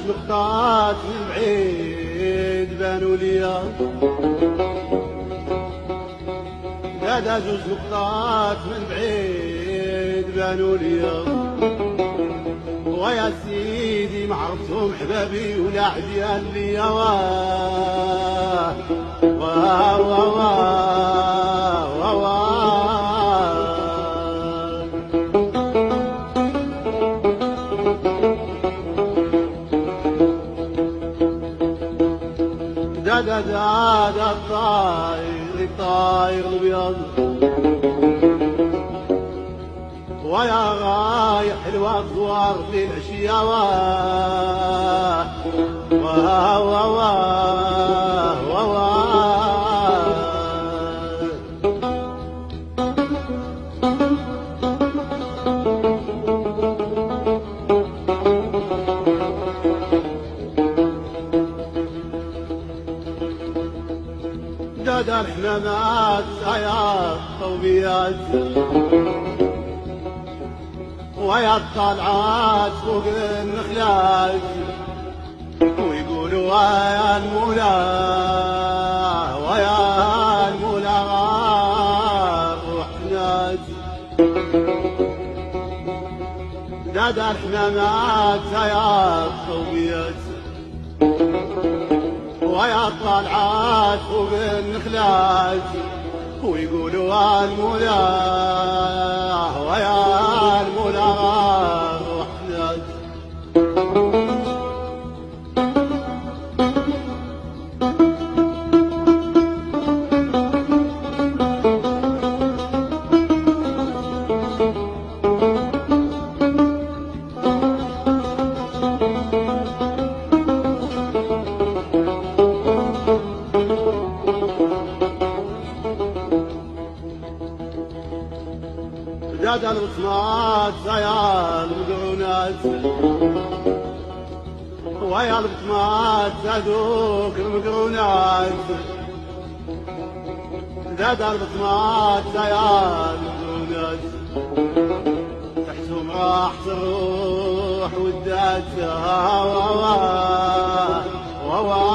نقطات من بعيد بانوا ليا، زاد جوج نقطات من بعيد بانوا ليا، ويا سيدي ما عرفتهم حبابي ولا عديان ليا. واه واه واه واه واه دا دا دا دا الطاير الطاير الابيض، ويا غاية حلوة ضوار في العشية. واه واه واه واه واه دادا الحمامات سياط طوبيات، ويا الطلعات فوق النخلات، ويقولوا ويا المولى ويا المولى روح نادي. دادا الحمامات سياط طوبيات، ويا الطلعات فوق النخلات، ويقولوا يا المولى ويا المولى روح نادي. دادا البطمات زيا المقعونات، ويا البطمات زادوك المقعونات، دادا البطمات زيا المقعونات، تحتهم راح تروح وداتها. وواه وواه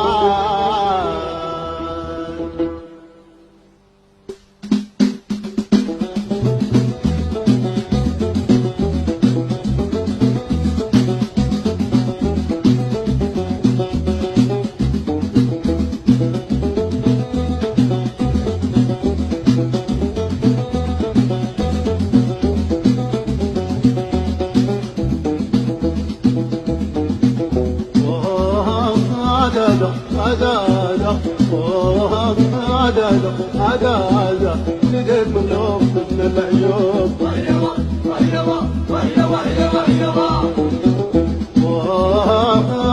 عدادة لقيت من لوفتنا العيوب. وهيوا وهيوا وهيوا وهيوا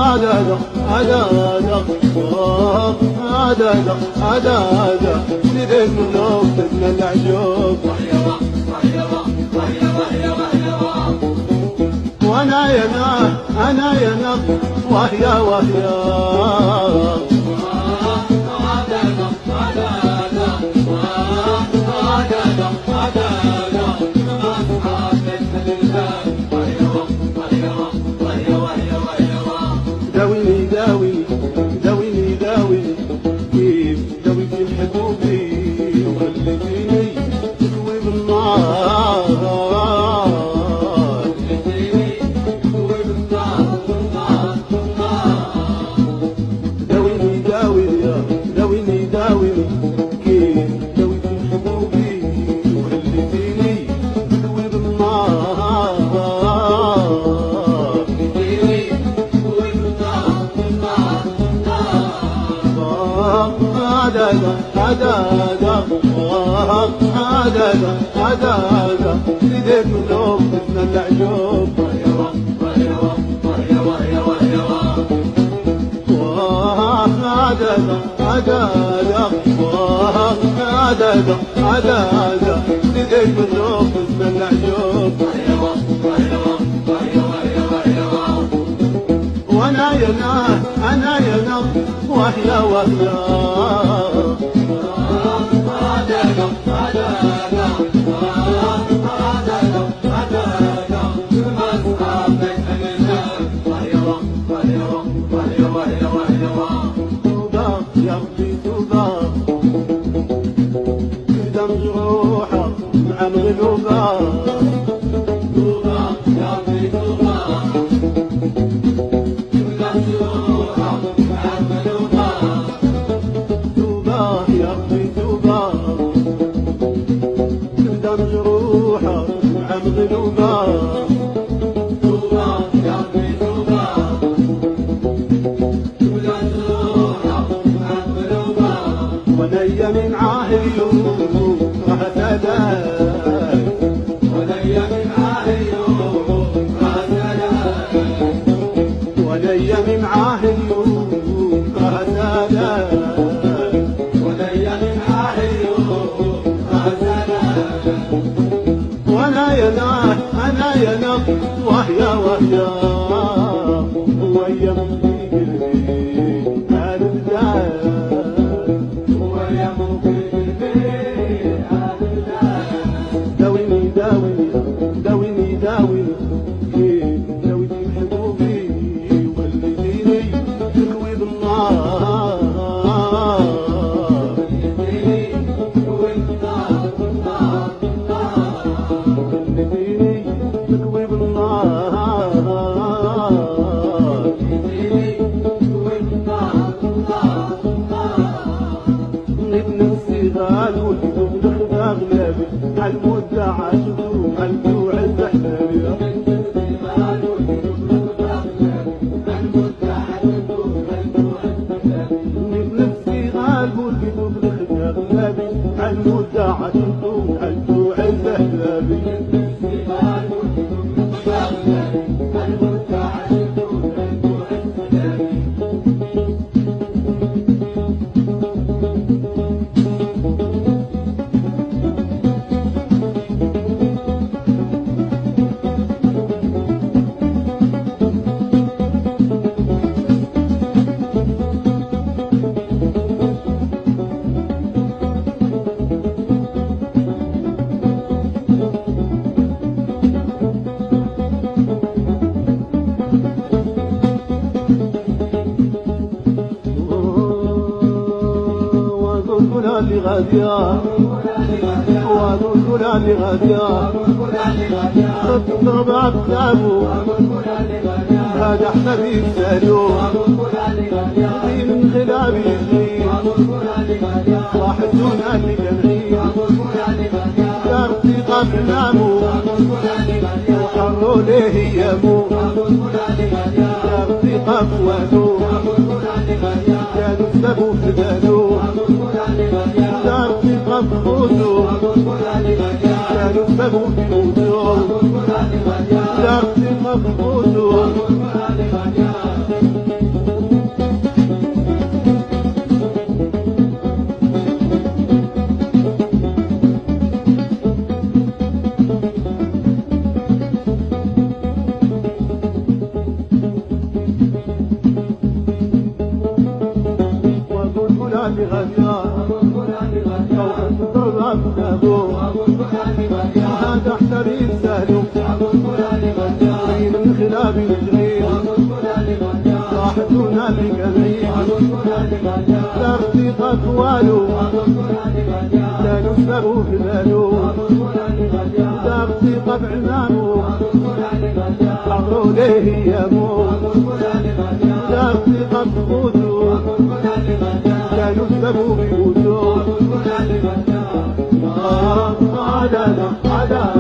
عدادة عدادة عدادة عدادة لقيت من لوفتنا العيوب. وهيوا وهيوا وهيوا وهيوا وانا يا انا يا وهيا وهيا داويني داويني داويني داويني كيف داويت الحبوبي وخليتيني تكوي بالنار. داويني داويني داويني داويني كيف داويت الحبوبي وخليتيني تكوي بالنار. عدادة عدادة عدادة عدادة لقيت من لوفتنا العيوب. وهيوا وهيوا وهيوا وهيوا عدادة عدادة عدادة عدادة لقيت من لوفتنا العيوب. وهيوا وهيوا وهيوا وهيوا وانا يا انا يا وهيا وهيا مقلوبة ونيا من عاهيو رهتداي ونيا من عاهيو رهتداي ونيا من عاهيو رهتداي ونيا من عاهيو رهتداي وانا ينام انا ينام وهي وهي ويا اللي غادية تضرب عبدابو هذا حبيب سالو من خلابي يجري واحد دون اللي جمعي دار ثقة في نامو وحروا ليه يامو دار ثقة في وانو كانوا سبوا في بالو دار ثقة في خوتو كانوا سبوا في موتو دار ثقة في خوتو هذا حبيب سهلو من خلابي نجري راحتنا لقلبي لا ارتقاء والو لا نسبه في بالو لا ارتقاء بعمامو عبروا ليه يامو لا ارتقاء بخوتو لا نسبه بيوتو عدد